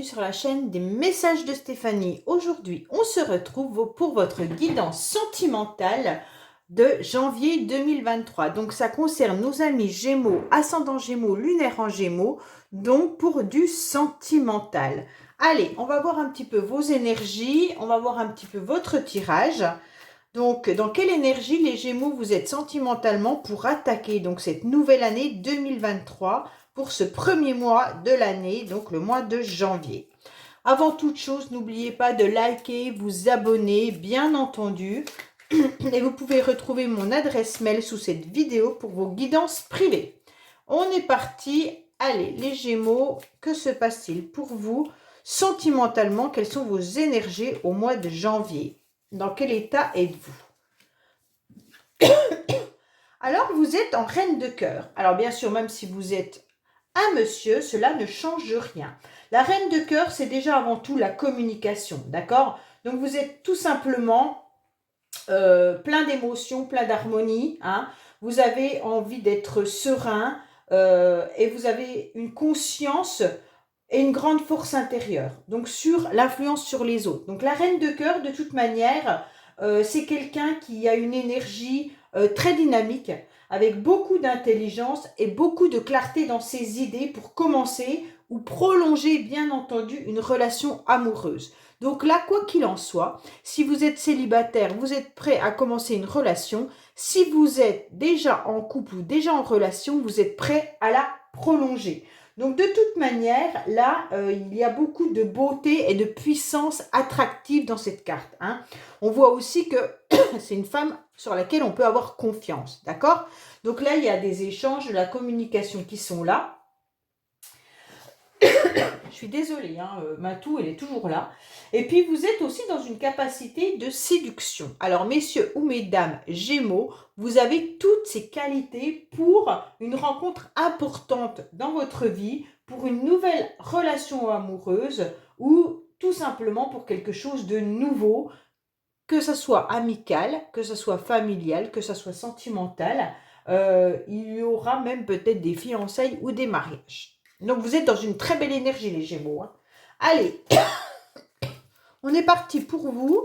sur la chaîne des messages de Stéphanie. Aujourd'hui, on se retrouve pour votre guidance sentimentale de janvier 2023. Donc, ça concerne nos amis Gémeaux, ascendant Gémeaux, lunaire en Gémeaux, donc pour du sentimental. Allez, on va voir un petit peu vos énergies, on va voir un petit peu votre tirage. Donc, dans quelle énergie les Gémeaux vous êtes sentimentalement pour attaquer donc cette nouvelle année 2023 pour ce premier mois de l'année, donc le mois de janvier. Avant toute chose, n'oubliez pas de liker, vous abonner, bien entendu. Et vous pouvez retrouver mon adresse mail sous cette vidéo pour vos guidances privées. On est parti. Allez, les Gémeaux, que se passe-t-il pour vous sentimentalement? Quelles sont vos énergies au mois de janvier? Dans quel état êtes-vous? Alors, vous êtes en reine de cœur. Alors, bien sûr, même si vous êtes un monsieur, cela ne change rien. La reine de cœur, c'est déjà avant tout la communication, d'accord? Donc, vous êtes tout simplement plein d'émotions, plein d'harmonie. Hein? Vous avez envie d'être serein et vous avez une conscience et une grande force intérieure. Donc, sur l'influence sur les autres. Donc, la reine de cœur, de toute manière, c'est quelqu'un qui a une énergie très dynamique, avec beaucoup d'intelligence et beaucoup de clarté dans ses idées pour commencer ou prolonger, bien entendu, une relation amoureuse. Donc là, quoi qu'il en soit, si vous êtes célibataire, vous êtes prêt à commencer une relation. Si vous êtes déjà en couple ou déjà en relation, vous êtes prêt à la prolonger. Donc de toute manière, là, il y a beaucoup de beauté et de puissance attractive dans cette carte. Hein. On voit aussi que c'est une femme sur laquelle on peut avoir confiance, d'accord? Donc là, il y a des échanges, de la communication qui sont là. Je suis désolée, hein, Matou, elle est toujours là. Et puis, vous êtes aussi dans une capacité de séduction. Alors, messieurs ou mesdames Gémeaux, vous avez toutes ces qualités pour une rencontre importante dans votre vie, pour une nouvelle relation amoureuse ou tout simplement pour quelque chose de nouveau, que ça soit amical, que ça soit familial, que ça soit sentimental. Il y aura même peut-être des fiançailles ou des mariages. Donc, vous êtes dans une très belle énergie, les Gémeaux. Hein. Allez, on est parti pour vous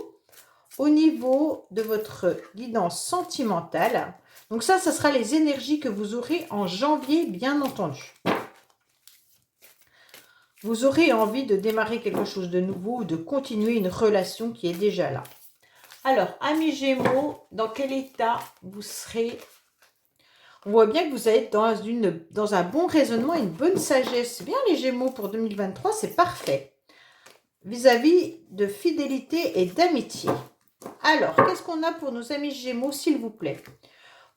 au niveau de votre guidance sentimentale. Donc ça sera les énergies que vous aurez en janvier, bien entendu. Vous aurez envie de démarrer quelque chose de nouveau ou de continuer une relation qui est déjà là. Alors, amis Gémeaux, dans quel état vous serez? On voit bien que vous êtes dans un bon raisonnement et une bonne sagesse. C'est bien les Gémeaux pour 2023, c'est parfait. Vis-à-vis de fidélité et d'amitié. Alors, qu'est-ce qu'on a pour nos amis Gémeaux, s'il vous plaît?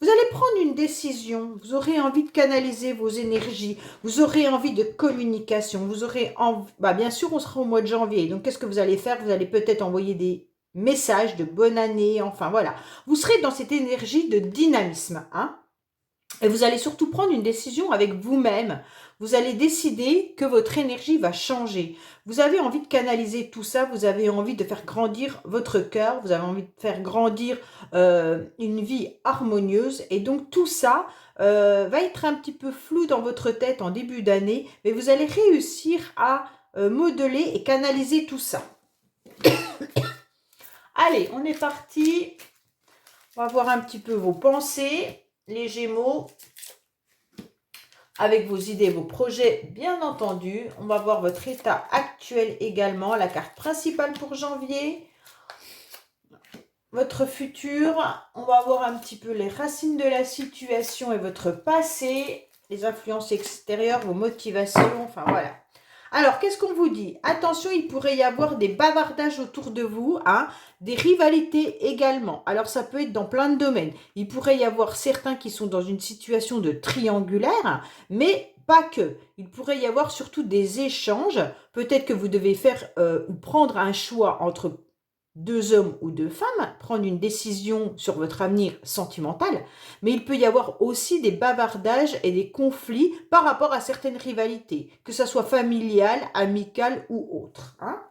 Vous allez prendre une décision, vous aurez envie de canaliser vos énergies, vous aurez envie de communication, vous aurez envie... bien sûr, on sera au mois de janvier, donc qu'est-ce que vous allez faire? Vous allez peut-être envoyer des messages de bonne année, enfin voilà. Vous serez dans cette énergie de dynamisme, hein? Et vous allez surtout prendre une décision avec vous-même. Vous allez décider que votre énergie va changer. Vous avez envie de canaliser tout ça, vous avez envie de faire grandir votre cœur, vous avez envie de faire grandir une vie harmonieuse. Et donc tout ça va être un petit peu flou dans votre tête en début d'année, mais vous allez réussir à modeler et canaliser tout ça. Allez, on est parti. On va voir un petit peu vos pensées. Les Gémeaux, avec vos idées, vos projets, bien entendu. On va voir votre état actuel également, la carte principale pour janvier. Votre futur, on va voir un petit peu les racines de la situation et votre passé, les influences extérieures, vos motivations, enfin voilà. Alors, qu'est-ce qu'on vous dit? Attention, il pourrait y avoir des bavardages autour de vous, hein, des rivalités également. Alors, ça peut être dans plein de domaines. Il pourrait y avoir certains qui sont dans une situation de triangulaire, mais pas que. Il pourrait y avoir surtout des échanges. Peut-être que vous devez faire ou prendre un choix entre deux hommes ou deux femmes, prendre une décision sur votre avenir sentimental, mais il peut y avoir aussi des bavardages et des conflits par rapport à certaines rivalités, que ce soit familiale, amicale ou autre. Hein.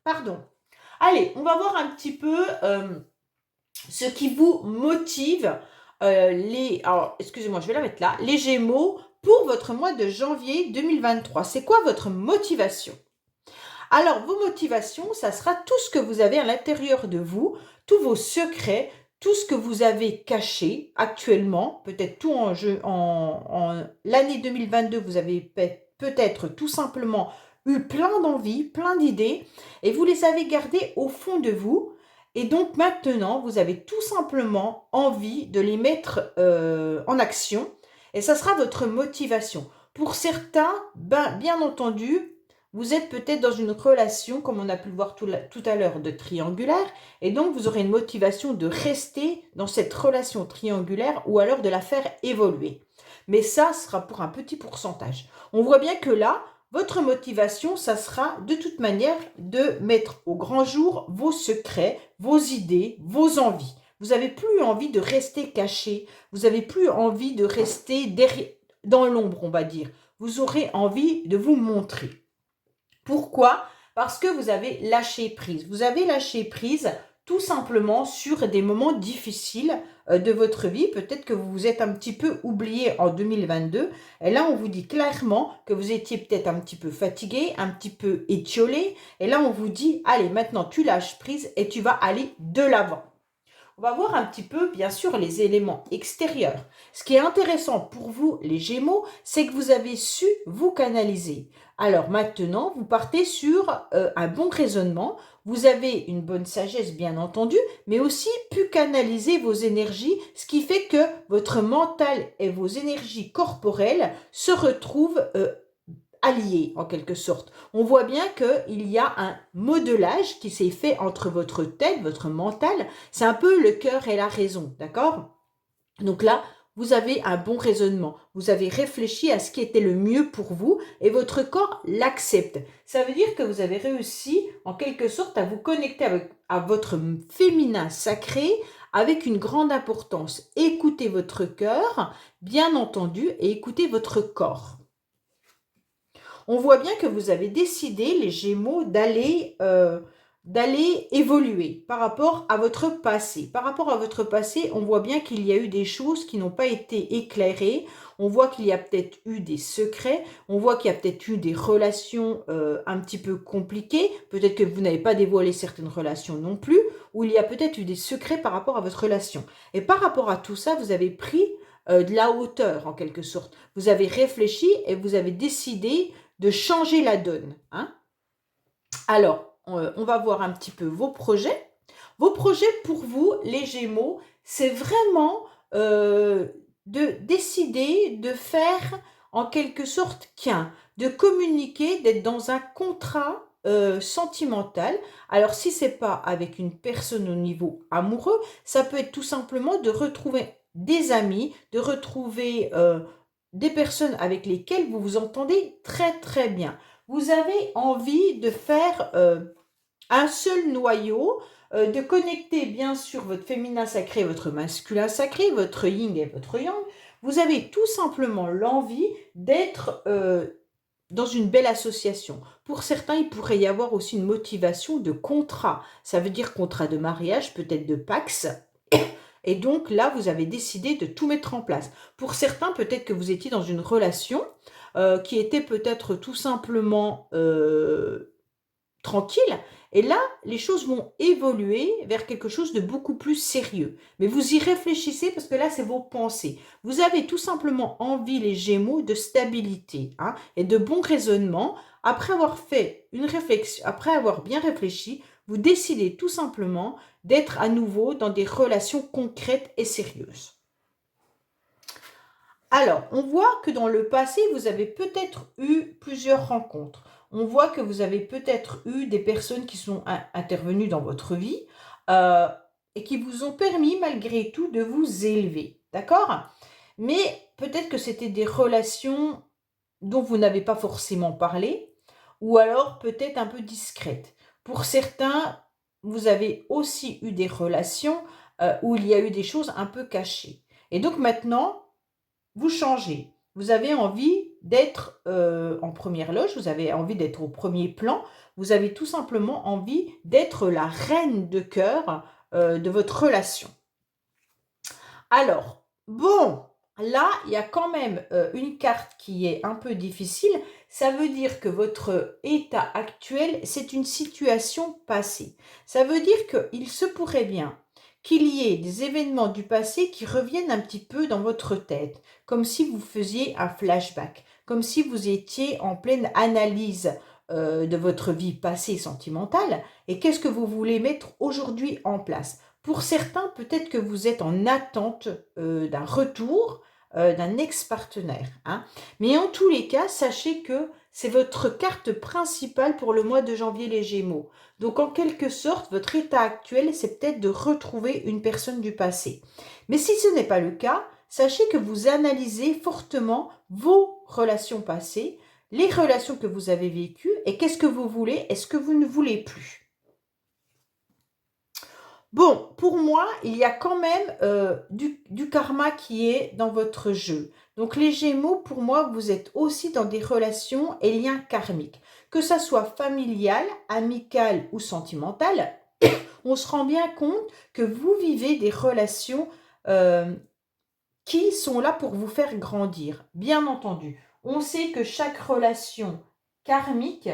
Pardon. Allez, on va voir un petit peu ce qui vous motive. Alors, excusez-moi, je vais la mettre là. Les Gémeaux pour votre mois de janvier 2023, c'est quoi votre motivation? Alors, vos motivations, ça sera tout ce que vous avez à l'intérieur de vous, tous vos secrets, tout ce que vous avez caché actuellement, peut-être tout en jeu, en l'année 2022, vous avez peut-être tout simplement eu plein d'envies, plein d'idées, et vous les avez gardées au fond de vous. Et donc maintenant, vous avez tout simplement envie de les mettre en action, et ça sera votre motivation. Pour certains, ben, bien entendu, vous êtes peut-être dans une relation, comme on a pu le voir tout à l'heure, de triangulaire, et donc vous aurez une motivation de rester dans cette relation triangulaire ou alors de la faire évoluer. Mais ça sera pour un petit pourcentage. On voit bien que là, votre motivation, ça sera de toute manière de mettre au grand jour vos secrets, vos idées, vos envies. Vous n'avez plus envie de rester caché, vous n'avez plus envie de rester dans l'ombre, on va dire. Vous aurez envie de vous montrer. Pourquoi? Parce que vous avez lâché prise. Vous avez lâché prise tout simplement sur des moments difficiles de votre vie. Peut-être que vous vous êtes un petit peu oublié en 2022. Et là, on vous dit clairement que vous étiez peut-être un petit peu fatigué, un petit peu étiolé. Et là, on vous dit, allez, maintenant, tu lâches prise et tu vas aller de l'avant. On va voir un petit peu, bien sûr, les éléments extérieurs. Ce qui est intéressant pour vous, les Gémeaux, c'est que vous avez su vous canaliser. Alors maintenant, vous partez sur un bon raisonnement. Vous avez une bonne sagesse, bien entendu, mais aussi pu canaliser vos énergies, ce qui fait que votre mental et vos énergies corporelles se retrouvent alliés en quelque sorte. On voit bien qu'il y a un modelage qui s'est fait entre votre tête, votre mental, c'est un peu le cœur et la raison, d'accord? Donc là, vous avez un bon raisonnement, vous avez réfléchi à ce qui était le mieux pour vous et votre corps l'accepte. Ça veut dire que vous avez réussi en quelque sorte à vous connecter à votre féminin sacré avec une grande importance. Écoutez votre cœur, bien entendu, et écoutez votre corps. On voit bien que vous avez décidé, les Gémeaux, d'aller évoluer par rapport à votre passé. Par rapport à votre passé, on voit bien qu'il y a eu des choses qui n'ont pas été éclairées. On voit qu'il y a peut-être eu des secrets. On voit qu'il y a peut-être eu des relations un petit peu compliquées. Peut-être que vous n'avez pas dévoilé certaines relations non plus. Ou il y a peut-être eu des secrets par rapport à votre relation. Et par rapport à tout ça, vous avez pris de la hauteur en quelque sorte. Vous avez réfléchi et vous avez décidé de changer la donne. Hein. Alors, on va voir un petit peu vos projets. Vos projets pour vous, les Gémeaux, c'est vraiment de décider de faire en quelque sorte qu'un, de communiquer, d'être dans un contrat sentimental. Alors, si ce n'est pas avec une personne au niveau amoureux, ça peut être tout simplement de retrouver des amis, de retrouver des personnes avec lesquelles vous vous entendez très très bien. Vous avez envie de faire un seul noyau, de connecter bien sûr votre féminin sacré, votre masculin sacré, votre yin et votre yang. Vous avez tout simplement l'envie d'être dans une belle association. Pour certains, il pourrait y avoir aussi une motivation de contrat. Ça veut dire contrat de mariage, peut-être de Pax. Et donc là, vous avez décidé de tout mettre en place. Pour certains, peut-être que vous étiez dans une relation qui était peut-être tout simplement tranquille. Et là, les choses vont évoluer vers quelque chose de beaucoup plus sérieux. Mais vous y réfléchissez parce que là, c'est vos pensées. Vous avez tout simplement envie, les Gémeaux, de stabilité et de bon raisonnement. Après avoir fait une réflexion, après avoir bien réfléchi, vous décidez tout simplement d'être à nouveau dans des relations concrètes et sérieuses. Alors, on voit que dans le passé, vous avez peut-être eu plusieurs rencontres. On voit que vous avez peut-être eu des personnes qui sont intervenues dans votre vie et qui vous ont permis, malgré tout, de vous élever. D'accord? Mais peut-être que c'était des relations dont vous n'avez pas forcément parlé ou alors peut-être un peu discrètes. Pour certains, vous avez aussi eu des relations où il y a eu des choses un peu cachées. Et donc maintenant, vous changez. Vous avez envie d'être en première loge, vous avez envie d'être au premier plan, vous avez tout simplement envie d'être la reine de cœur de votre relation. Alors, bon, là, il y a quand même une carte qui est un peu difficile. Ça veut dire que votre état actuel, c'est une situation passée. Ça veut dire qu'il se pourrait bien qu'il y ait des événements du passé qui reviennent un petit peu dans votre tête, comme si vous faisiez un flashback, comme si vous étiez en pleine analyse de votre vie passée sentimentale et qu'est-ce que vous voulez mettre aujourd'hui en place. Pour certains, peut-être que vous êtes en attente d'un retour d'un ex-partenaire. Hein. Mais en tous les cas, sachez que c'est votre carte principale pour le mois de janvier les Gémeaux. Donc en quelque sorte, votre état actuel, c'est peut-être de retrouver une personne du passé. Mais si ce n'est pas le cas, sachez que vous analysez fortement vos relations passées, les relations que vous avez vécues et qu'est-ce que vous voulez et ce que vous ne voulez plus. Bon, pour moi, il y a quand même du karma qui est dans votre jeu. Donc les Gémeaux, pour moi, vous êtes aussi dans des relations et liens karmiques. Que ça soit familial, amical ou sentimental, on se rend bien compte que vous vivez des relations euh, qui sont là pour vous faire grandir. Bien entendu, on sait que chaque relation karmique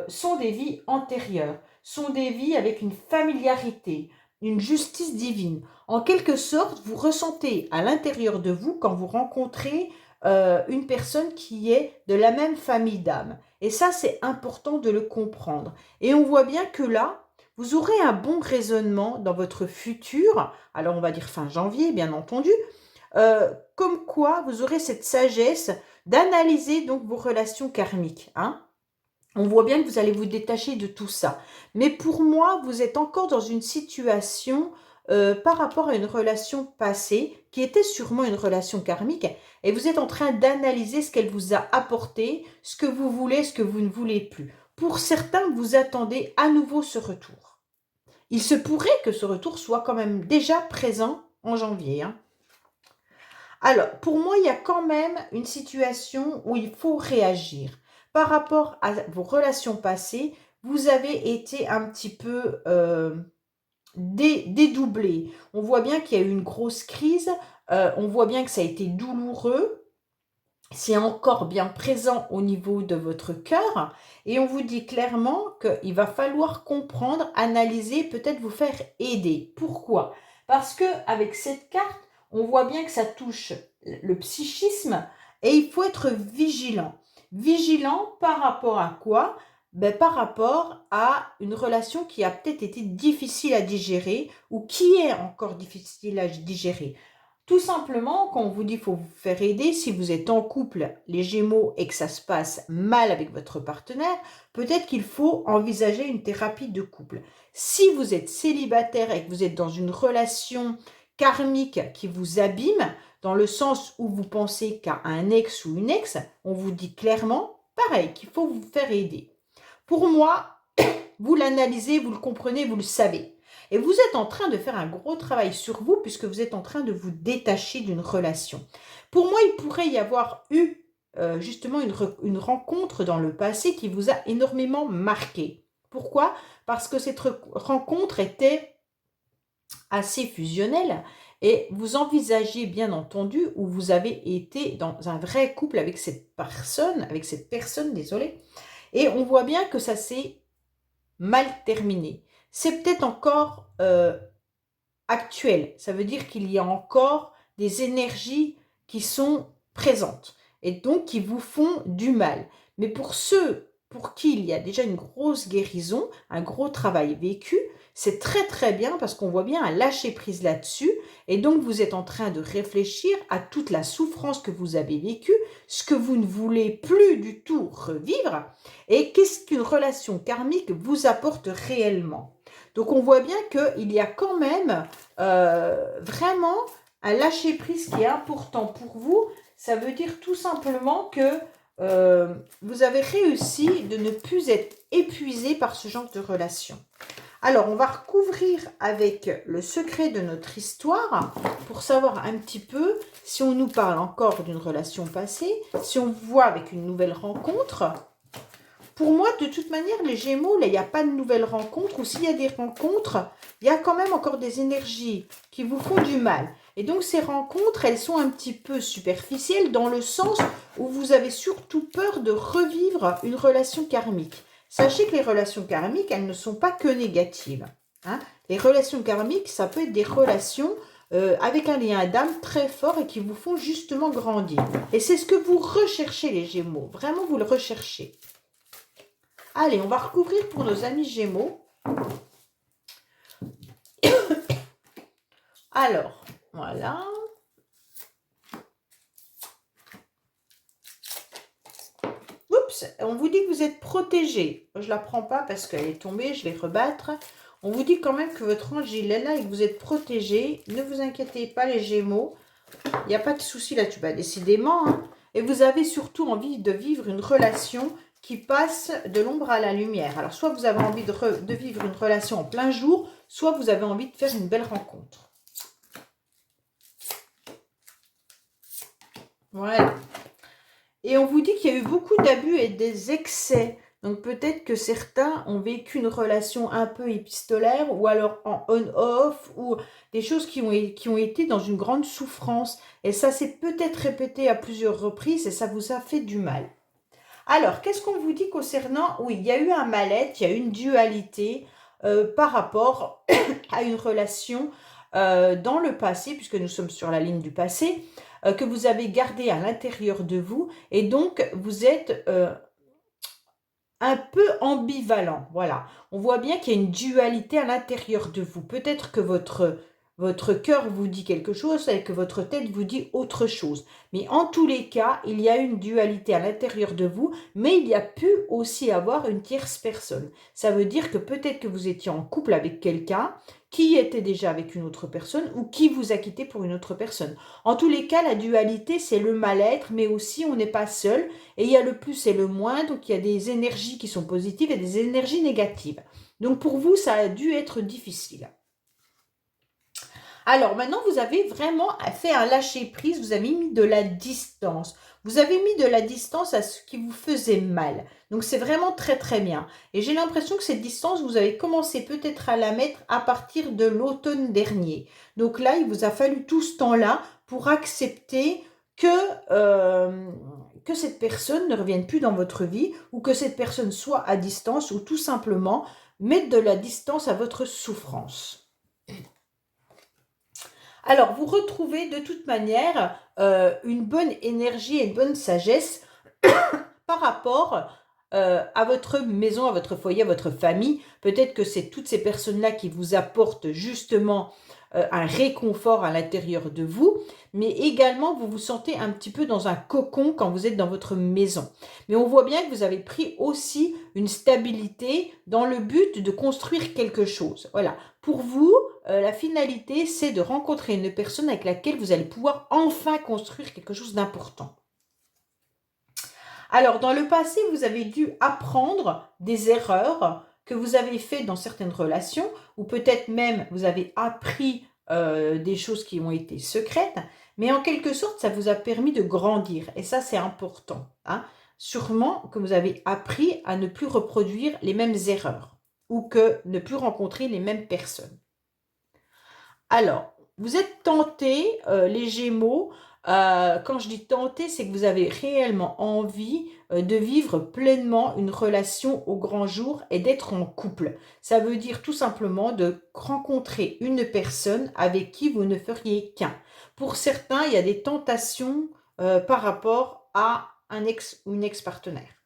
sont des vies antérieures, sont des vies avec une familiarité, une justice divine. En quelque sorte, vous ressentez à l'intérieur de vous quand vous rencontrez une personne qui est de la même famille d'âme. Et ça, c'est important de le comprendre. Et on voit bien que là, vous aurez un bon raisonnement dans votre futur, alors on va dire fin janvier, bien entendu, comme quoi vous aurez cette sagesse d'analyser donc vos relations karmiques. Hein. On voit bien que vous allez vous détacher de tout ça. Mais pour moi, vous êtes encore dans une situation par rapport à une relation passée qui était sûrement une relation karmique et vous êtes en train d'analyser ce qu'elle vous a apporté, ce que vous voulez, ce que vous ne voulez plus. Pour certains, vous attendez à nouveau ce retour. Il se pourrait que ce retour soit quand même déjà présent en janvier. Hein. Alors, pour moi, il y a quand même une situation où il faut réagir. Par rapport à vos relations passées, vous avez été un petit peu dédoublé. On voit bien qu'il y a eu une grosse crise, on voit bien que ça a été douloureux, c'est encore bien présent au niveau de votre cœur et on vous dit clairement qu'il va falloir comprendre, analyser, peut-être vous faire aider. Pourquoi? Parce que avec cette carte, on voit bien que ça touche le psychisme et il faut être vigilant. Vigilant par rapport à quoi? Ben, par rapport à une relation qui a peut-être été difficile à digérer ou qui est encore difficile à digérer. Tout simplement, quand on vous dit qu'il faut vous faire aider, si vous êtes en couple, les Gémeaux, et que ça se passe mal avec votre partenaire, peut-être qu'il faut envisager une thérapie de couple. Si vous êtes célibataire et que vous êtes dans une relation karmique qui vous abîme, dans le sens où vous pensez qu'à un ex ou une ex, on vous dit clairement, pareil, qu'il faut vous faire aider. Pour moi, vous l'analysez, vous le comprenez, vous le savez. Et vous êtes en train de faire un gros travail sur vous puisque vous êtes en train de vous détacher d'une relation. Pour moi, il pourrait y avoir eu justement une rencontre dans le passé qui vous a énormément marqué. Pourquoi? Parce que cette rencontre était assez fusionnelle et vous envisagez bien entendu où vous avez été dans un vrai couple avec cette personne, désolé, et on voit bien que ça s'est mal terminé. C'est peut-être encore actuel. Ça veut dire qu'il y a encore des énergies qui sont présentes et donc qui vous font du mal. Mais pour ceux pour qui il y a déjà une grosse guérison, un gros travail vécu, c'est très très bien parce qu'on voit bien un lâcher prise là-dessus et donc vous êtes en train de réfléchir à toute la souffrance que vous avez vécue, ce que vous ne voulez plus du tout revivre et qu'est-ce qu'une relation karmique vous apporte réellement. Donc on voit bien qu'il y a quand même vraiment un lâcher-prise qui est important pour vous. Ça veut dire tout simplement que vous avez réussi de ne plus être épuisé par ce genre de relation. Alors, on va recouvrir avec le secret de notre histoire pour savoir un petit peu si on nous parle encore d'une relation passée, si on voit avec une nouvelle rencontre. Pour moi, de toute manière, les Gémeaux, là, il n'y a pas de nouvelles rencontres ou s'il y a des rencontres, il y a quand même encore des énergies qui vous font du mal. Et donc ces rencontres, elles sont un petit peu superficielles dans le sens où vous avez surtout peur de revivre une relation karmique. Sachez que les relations karmiques, elles ne sont pas que négatives. Hein. Les relations karmiques, ça peut être des relations avec un lien d'âme très fort et qui vous font justement grandir. Et c'est ce que vous recherchez les Gémeaux. Vraiment, vous le recherchez. Allez, on va recouvrir pour nos amis Gémeaux. Alors, voilà. Oups, on vous dit que vous êtes protégé. Je ne la prends pas parce qu'elle est tombée, je vais rebattre. On vous dit quand même que votre ange, il est là et que vous êtes protégé. Ne vous inquiétez pas, les Gémeaux. Il n'y a pas de souci là-dessus. Bah, décidément. Hein. Et vous avez surtout envie de vivre une relation qui passe de l'ombre à la lumière. Alors, soit vous avez envie de vivre une relation en plein jour, soit vous avez envie de faire une belle rencontre. Voilà. Et on vous dit qu'il y a eu beaucoup d'abus et des excès. Donc peut-être que certains ont vécu une relation un peu épistolaire ou alors en on-off ou des choses qui ont été dans une grande souffrance. Et ça s'est peut-être répété à plusieurs reprises et ça vous a fait du mal. Alors, qu'est-ce qu'on vous dit concernant... Oui, il y a eu un mal-être, il y a eu une dualité par rapport à une relation dans le passé, puisque nous sommes sur la ligne du passé, que vous avez gardé à l'intérieur de vous. Et donc, vous êtes un peu ambivalent. Voilà. On voit bien qu'il y a une dualité à l'intérieur de vous. Peut-être que votre cœur vous dit quelque chose et que votre tête vous dit autre chose. Mais en tous les cas, il y a une dualité à l'intérieur de vous, mais il y a pu aussi avoir une tierce personne. Ça veut dire que peut-être que vous étiez en couple avec quelqu'un qui était déjà avec une autre personne ou qui vous a quitté pour une autre personne. En tous les cas, la dualité, c'est le mal-être, mais aussi on n'est pas seul. Et il y a le plus et le moins, donc il y a des énergies qui sont positives et des énergies négatives. Donc pour vous, ça a dû être difficile. Alors maintenant, vous avez vraiment fait un lâcher-prise, vous avez mis de la distance. Vous avez mis de la distance à ce qui vous faisait mal. Donc c'est vraiment très très bien. Et j'ai l'impression que cette distance, vous avez commencé peut-être à la mettre à partir de l'automne dernier. Donc là, il vous a fallu tout ce temps-là pour accepter que cette personne ne revienne plus dans votre vie ou que cette personne soit à distance ou tout simplement mettre de la distance à votre souffrance. Alors, vous retrouvez de toute manière une bonne énergie et une bonne sagesse par rapport à votre maison, à votre foyer, à votre famille. Peut-être que c'est toutes ces personnes-là qui vous apportent justement un réconfort à l'intérieur de vous, mais également vous vous sentez un petit peu dans un cocon quand vous êtes dans votre maison. Mais on voit bien que vous avez pris aussi une stabilité dans le but de construire quelque chose. Voilà. Pour vous, la finalité, c'est de rencontrer une personne avec laquelle vous allez pouvoir enfin construire quelque chose d'important. Alors, dans le passé, vous avez dû apprendre des erreurs que vous avez faites dans certaines relations, ou peut-être même vous avez appris des choses qui ont été secrètes, mais en quelque sorte, ça vous a permis de grandir. Et ça, c'est important. Hein. Sûrement que vous avez appris à ne plus reproduire les mêmes erreurs, ou que ne plus rencontrer les mêmes personnes. Alors, vous êtes tentés, les Gémeaux. Quand je dis tenté, c'est que vous avez réellement envie de vivre pleinement une relation au grand jour et d'être en couple. Ça veut dire tout simplement de rencontrer une personne avec qui vous ne feriez qu'un. Pour certains, il y a des tentations par rapport à un ex ou une ex-partenaire.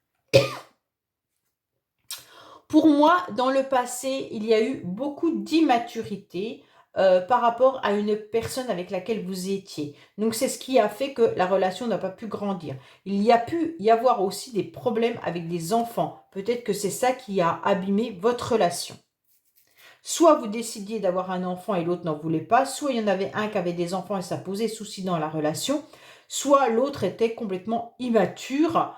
Pour moi, dans le passé, il y a eu beaucoup d'immaturité par rapport à une personne avec laquelle vous étiez. Donc, c'est ce qui a fait que la relation n'a pas pu grandir. Il y a pu y avoir aussi des problèmes avec des enfants. Peut-être que c'est ça qui a abîmé votre relation. Soit vous décidiez d'avoir un enfant et l'autre n'en voulait pas, soit il y en avait un qui avait des enfants et ça posait souci dans la relation, soit l'autre était complètement immature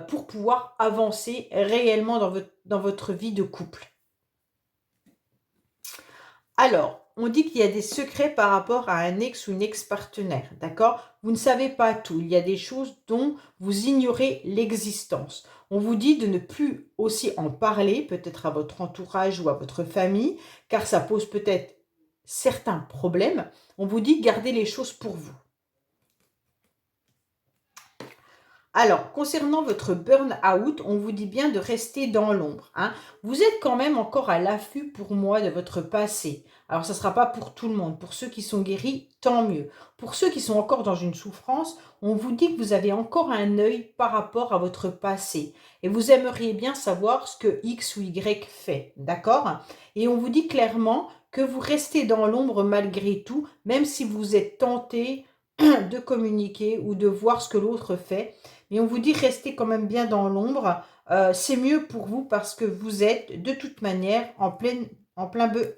pour pouvoir avancer réellement dans votre vie de couple. Alors, on dit qu'il y a des secrets par rapport à un ex ou une ex-partenaire, d'accord? Vous ne savez pas tout. Il y a des choses dont vous ignorez l'existence. On vous dit de ne plus aussi en parler, peut-être à votre entourage ou à votre famille, car ça pose peut-être certains problèmes, on vous dit gardez les choses pour vous. Alors, concernant votre burn-out, on vous dit bien de rester dans l'ombre, hein. Vous êtes quand même encore à l'affût pour moi de votre passé. Alors, ça ne sera pas pour tout le monde. Pour ceux qui sont guéris, tant mieux. Pour ceux qui sont encore dans une souffrance, on vous dit que vous avez encore un œil par rapport à votre passé. Et vous aimeriez bien savoir ce que X ou Y fait, d'accord? Et on vous dit clairement que vous restez dans l'ombre malgré tout, même si vous êtes tenté de communiquer ou de voir ce que l'autre fait. Mais on vous dit restez quand même bien dans l'ombre. C'est mieux pour vous parce que vous êtes de toute manière en plein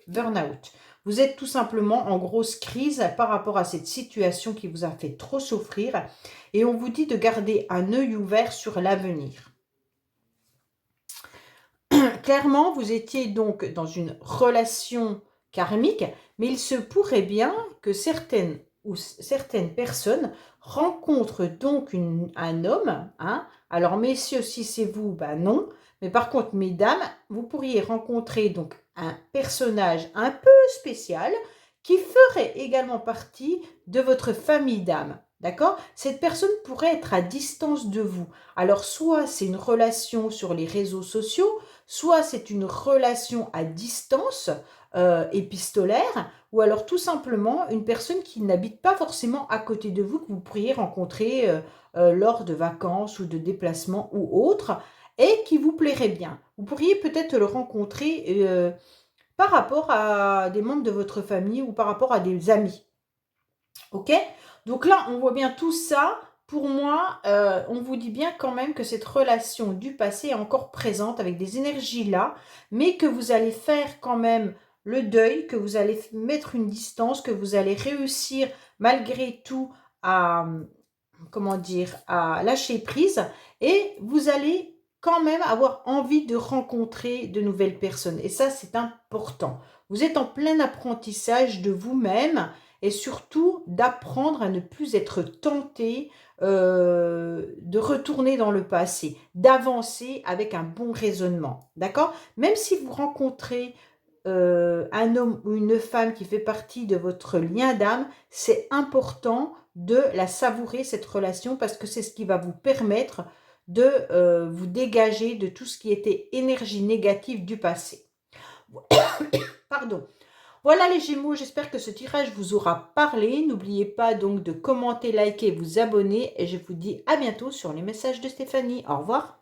burn-out. Vous êtes tout simplement en grosse crise par rapport à cette situation qui vous a fait trop souffrir. Et on vous dit de garder un œil ouvert sur l'avenir. Clairement, vous étiez donc dans une relation karmique, mais il se pourrait bien que certaines personnes rencontrent donc un homme, hein. Alors, messieurs, si c'est vous, ben non. Mais par contre, mesdames, vous pourriez rencontrer donc un personnage un peu spécial qui ferait également partie de votre famille d'âmes. D'accord? Cette personne pourrait être à distance de vous. Alors, soit c'est une relation sur les réseaux sociaux, soit c'est une relation à distance épistolaire, ou alors tout simplement une personne qui n'habite pas forcément à côté de vous, que vous pourriez rencontrer lors de vacances ou de déplacements ou autres, et qui vous plairait bien. Vous pourriez peut-être le rencontrer par rapport à des membres de votre famille ou par rapport à des amis. Ok? Donc là, on voit bien tout ça. Pour moi, on vous dit bien quand même que cette relation du passé est encore présente avec des énergies là, mais que vous allez faire quand même le deuil, que vous allez mettre une distance, que vous allez réussir malgré tout à, comment dire, à lâcher prise et vous allez quand même avoir envie de rencontrer de nouvelles personnes. Et ça, c'est important. Vous êtes en plein apprentissage de vous-même et surtout d'apprendre à ne plus être tenté de retourner dans le passé, d'avancer avec un bon raisonnement. D'accord? Même si vous rencontrez un homme ou une femme qui fait partie de votre lien d'âme, c'est important de la savourer, cette relation, parce que c'est ce qui va vous permettre de vous dégager de tout ce qui était énergie négative du passé. Pardon. Voilà les Gémeaux, j'espère que ce tirage vous aura parlé. N'oubliez pas donc de commenter, liker, vous abonner et je vous dis à bientôt sur les messages de Stéphanie. Au revoir.